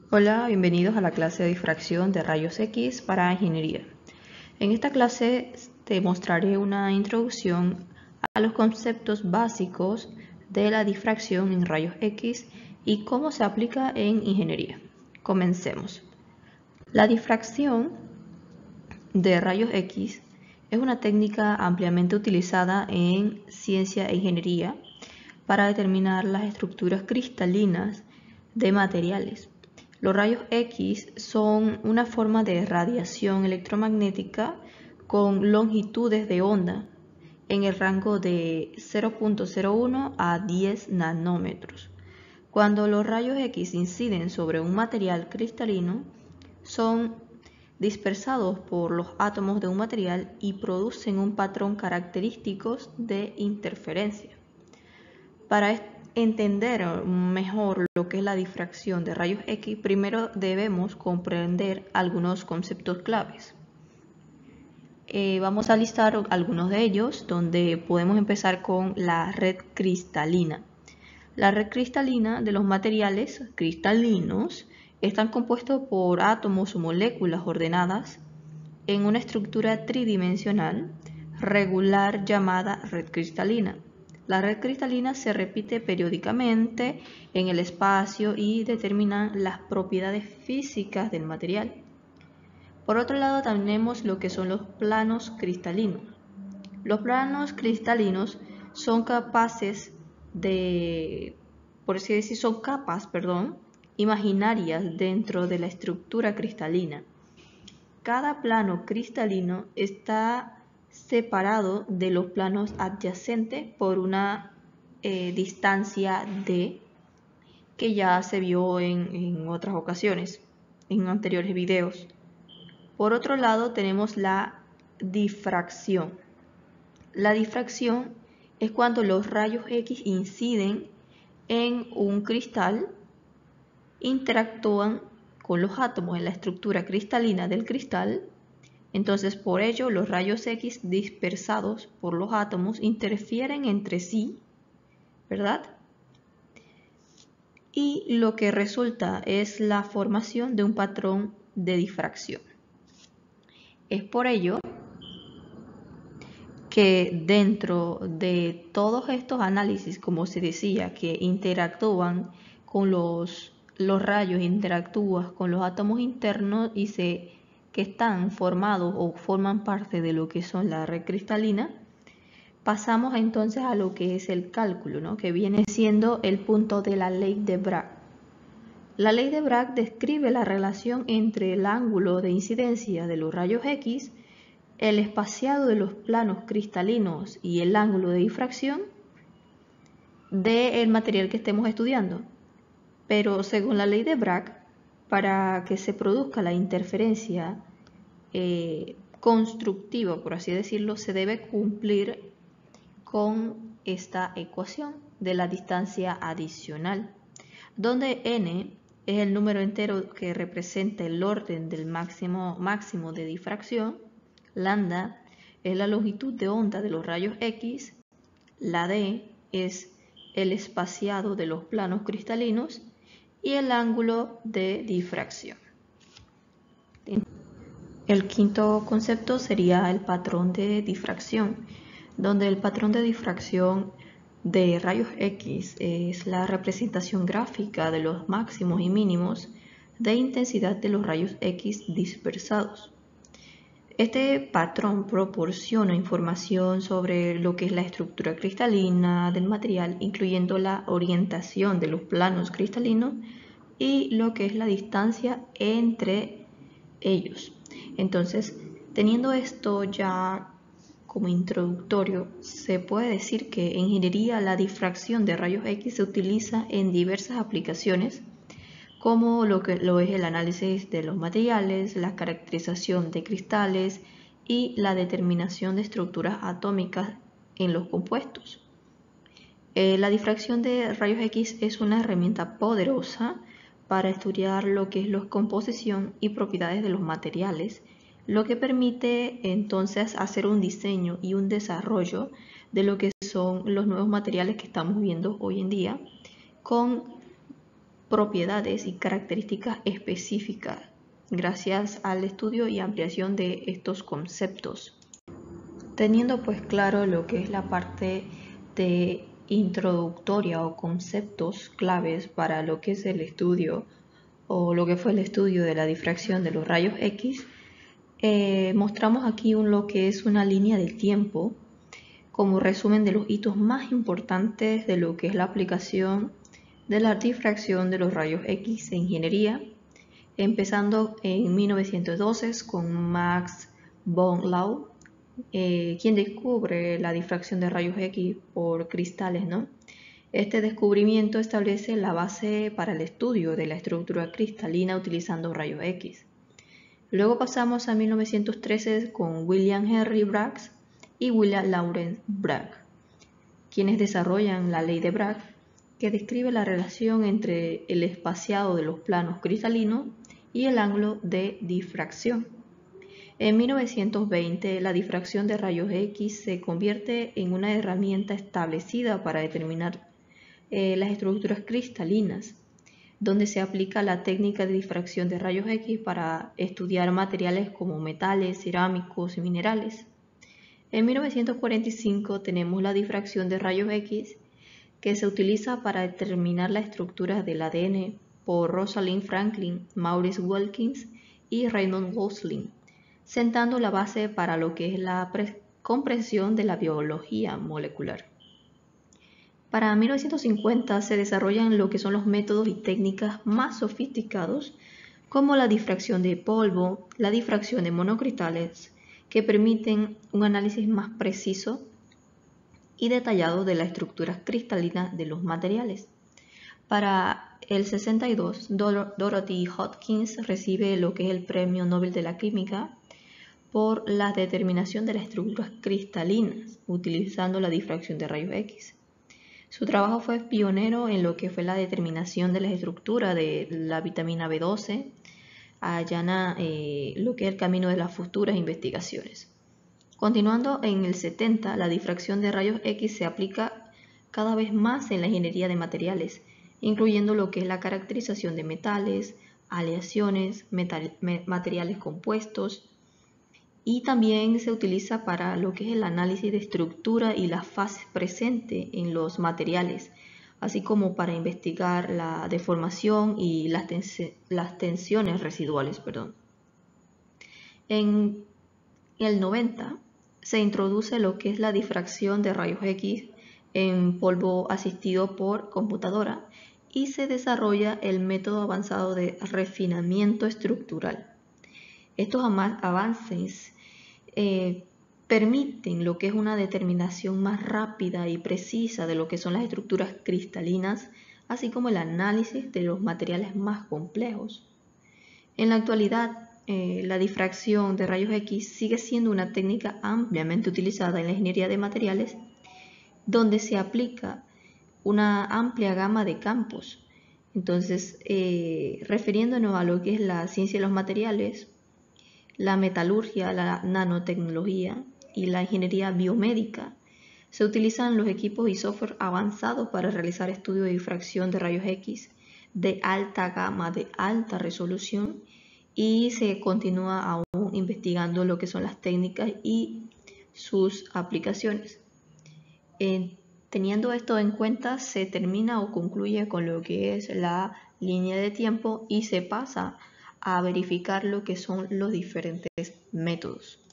Hola, bienvenidos a la clase de difracción de rayos X para ingeniería. En esta clase te mostraré una introducción a los conceptos básicos de la difracción en rayos X y cómo se aplica en ingeniería. Comencemos. La difracción de rayos X es una técnica ampliamente utilizada en ciencia e ingeniería para determinar las estructuras cristalinas de materiales. Los rayos X son una forma de radiación electromagnética con longitudes de onda en el rango de 0.01 a 10 nanómetros. Cuando los rayos X inciden sobre un material cristalino, son dispersados por los átomos de un material y producen un patrón característico de interferencia. Para entender mejor lo que es la difracción de rayos X, primero debemos comprender algunos conceptos claves. Vamos a listar algunos de ellos, donde podemos empezar con la red cristalina. La red cristalina de los materiales cristalinos están compuestos por átomos o moléculas ordenadas en una estructura tridimensional regular llamada red cristalina. La red cristalina se repite periódicamente en el espacio y determina las propiedades físicas del material. Por otro lado, tenemos lo que son los planos cristalinos. Los planos cristalinos son capaces de, por así decir, son capas, imaginarias dentro de la estructura cristalina. Cada plano cristalino está separado de los planos adyacentes por una distancia d que ya se vio en otras ocasiones, en anteriores videos. Por otro lado tenemos la difracción. La difracción es cuando los rayos X inciden en un cristal, interactúan con los átomos en la estructura cristalina del cristal. Entonces, por ello, los rayos X dispersados por los átomos interfieren entre sí, ¿verdad? Y lo que resulta es la formación de un patrón de difracción. Es por ello que dentro de todos estos análisis, como se decía, que interactúan con los rayos, interactúan con los átomos internos y que están formados o forman parte de lo que son la red cristalina, pasamos entonces a lo que es el cálculo, ¿no? Que viene siendo el punto de la ley de Bragg. La ley de Bragg describe la relación entre el ángulo de incidencia de los rayos X, el espaciado de los planos cristalinos y el ángulo de difracción del material que estemos estudiando. Pero según la ley de Bragg, para que se produzca la interferencia constructiva, por así decirlo, se debe cumplir con esta ecuación de la distancia adicional, donde n es el número entero que representa el orden del máximo de difracción, lambda es la longitud de onda de los rayos X, la d es el espaciado de los planos cristalinos y el ángulo de difracción. El quinto concepto sería el patrón de difracción, donde el patrón de difracción de rayos X es la representación gráfica de los máximos y mínimos de intensidad de los rayos X dispersados. Este patrón proporciona información sobre lo que es la estructura cristalina del material, incluyendo la orientación de los planos cristalinos y lo que es la distancia entre ellos. Entonces, teniendo esto ya como introductorio, se puede decir que en ingeniería la difracción de rayos X se utiliza en diversas aplicaciones, como lo es el análisis de los materiales, la caracterización de cristales y la determinación de estructuras atómicas en los compuestos. La difracción de rayos X es una herramienta poderosa para estudiar lo que es la composición y propiedades de los materiales, lo que permite entonces hacer un diseño y un desarrollo de lo que son los nuevos materiales que estamos viendo hoy en día, con propiedades y características específicas gracias al estudio y ampliación de estos conceptos. Teniendo pues claro lo que es la parte de introductoria o conceptos claves para lo que es el estudio o lo que fue el estudio de la difracción de los rayos X, mostramos aquí lo que es una línea del tiempo como resumen de los hitos más importantes de lo que es la aplicación de la difracción de los rayos X en ingeniería, empezando en 1912 con Max von Laue, quien descubre la difracción de rayos X por cristales, ¿no? Este descubrimiento establece la base para el estudio de la estructura cristalina utilizando rayos X. Luego pasamos a 1913 con William Henry Bragg y William Lawrence Bragg, quienes desarrollan la ley de Bragg, que describe la relación entre el espaciado de los planos cristalinos y el ángulo de difracción. En 1920, la difracción de rayos X se convierte en una herramienta establecida para determinar las estructuras cristalinas, donde se aplica la técnica de difracción de rayos X para estudiar materiales como metales, cerámicos y minerales. En 1945 tenemos la difracción de rayos X, que se utiliza para determinar la estructura del ADN por Rosalind Franklin, Maurice Wilkins y Raymond Gosling, sentando la base para lo que es la comprensión de la biología molecular. Para 1950 se desarrollan lo que son los métodos y técnicas más sofisticados, como la difracción de polvo, la difracción de monocristales, que permiten un análisis más preciso y detallado de la estructura cristalina de los materiales. Para el 62, Dorothy Hodgkins recibe lo que es el Premio Nobel de la Química por la determinación de las estructuras cristalinas utilizando la difracción de rayos X. Su trabajo fue pionero en lo que fue la determinación de la estructura de la vitamina B12, allana lo que es el camino de las futuras investigaciones. Continuando en el 70, la difracción de rayos X se aplica cada vez más en la ingeniería de materiales, incluyendo lo que es la caracterización de metales, aleaciones, materiales compuestos, y también se utiliza para lo que es el análisis de estructura y las fases presentes en los materiales, así como para investigar la deformación y las tensiones residuales. En el 90 se introduce lo que es la difracción de rayos X en polvo asistido por computadora y se desarrolla el método avanzado de refinamiento estructural. Estos avances permiten lo que es una determinación más rápida y precisa de lo que son las estructuras cristalinas, así como el análisis de los materiales más complejos. En la actualidad, la difracción de rayos X sigue siendo una técnica ampliamente utilizada en la ingeniería de materiales, donde se aplica una amplia gama de campos. Entonces, refiriéndonos a lo que es la ciencia de los materiales, la metalurgia, la nanotecnología y la ingeniería biomédica, se utilizan los equipos y software avanzados para realizar estudios de difracción de rayos X de alta gama, de alta resolución, y se continúa aún investigando lo que son las técnicas y sus aplicaciones. Teniendo esto en cuenta, se termina o concluye con lo que es la línea de tiempo y se pasa a verificar lo que son los diferentes métodos.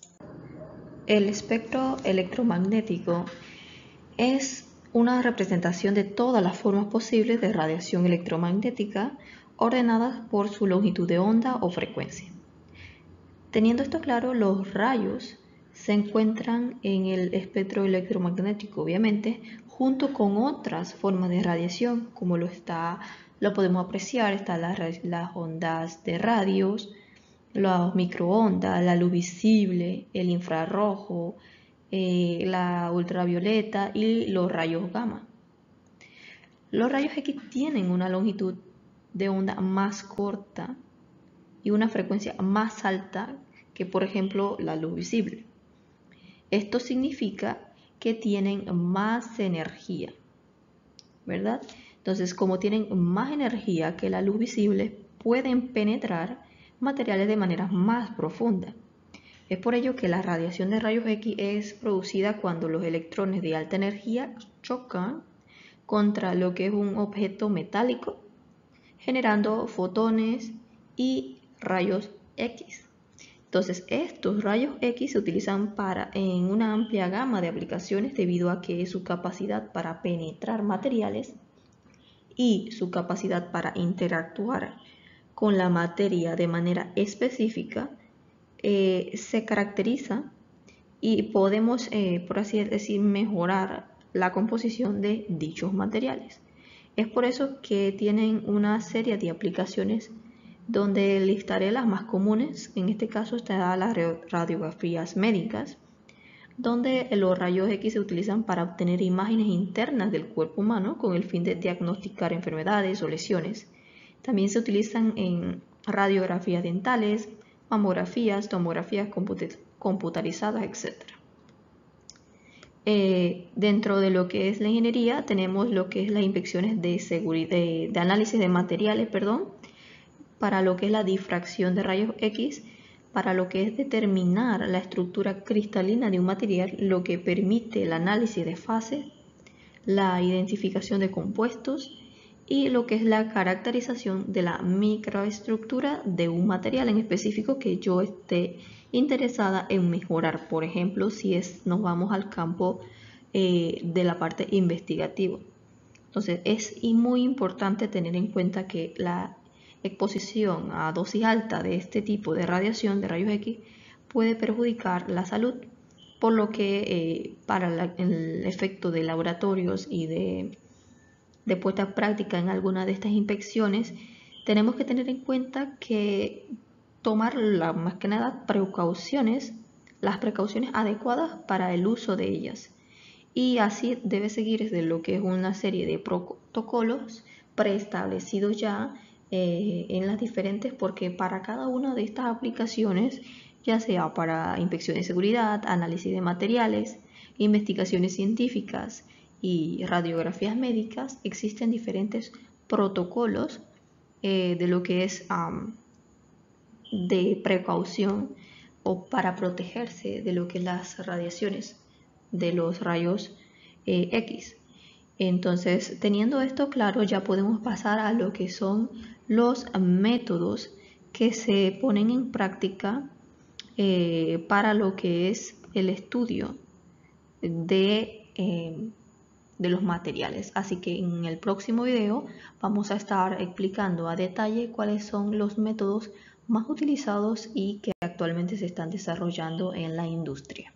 El espectro electromagnético es una representación de todas las formas posibles de radiación electromagnética ordenadas por su longitud de onda o frecuencia. Teniendo esto claro, los rayos se encuentran en el espectro electromagnético, obviamente, junto con otras formas de radiación, como lo podemos apreciar, están las ondas de radios, las microondas, la luz visible, el infrarrojo, la ultravioleta y los rayos gamma. Los rayos X tienen una longitud de onda más corta y una frecuencia más alta que, por ejemplo, la luz visible. Esto significa que tienen más energía, ¿verdad? Entonces, como tienen más energía que la luz visible, pueden penetrar materiales de manera más profunda. Es por ello que la radiación de rayos X es producida cuando los electrones de alta energía chocan contra lo que es un objeto metálico, generando fotones y rayos X. Entonces, estos rayos X se utilizan en una amplia gama de aplicaciones debido a que su capacidad para penetrar materiales y su capacidad para interactuar con la materia de manera específica se caracteriza y podemos, por así decir, mejorar la composición de dichos materiales. Es por eso que tienen una serie de aplicaciones donde listaré las más comunes. En este caso están las radiografías médicas, donde los rayos X se utilizan para obtener imágenes internas del cuerpo humano con el fin de diagnosticar enfermedades o lesiones. También se utilizan en radiografías dentales, mamografías, tomografías computarizadas, etc. Dentro de lo que es la ingeniería tenemos lo que es las inspecciones de análisis de materiales, para lo que es la difracción de rayos X, para lo que es determinar la estructura cristalina de un material, lo que permite el análisis de fases, la identificación de compuestos y lo que es la caracterización de la microestructura de un material en específico que yo esté interesada en mejorar. Por ejemplo, si nos vamos al campo de la parte investigativa. Entonces es muy importante tener en cuenta que la exposición a dosis alta de este tipo de radiación de rayos X puede perjudicar la salud, por lo que para el efecto de laboratorios y de puesta en práctica en alguna de estas inspecciones, tenemos que tener en cuenta que tomar más que nada las precauciones adecuadas para el uso de ellas. Y así debe seguir desde lo que es una serie de protocolos preestablecidos ya en las diferentes, porque para cada una de estas aplicaciones, ya sea para inspección de seguridad, análisis de materiales, investigaciones científicas y radiografías médicas, existen diferentes protocolos de lo que es de precaución o para protegerse de lo que es las radiaciones de los rayos X. Entonces, teniendo esto claro, ya podemos pasar a lo que son los métodos que se ponen en práctica para lo que es el estudio de los materiales. Así que en el próximo video vamos a estar explicando a detalle cuáles son los métodos más utilizados y que actualmente se están desarrollando en la industria.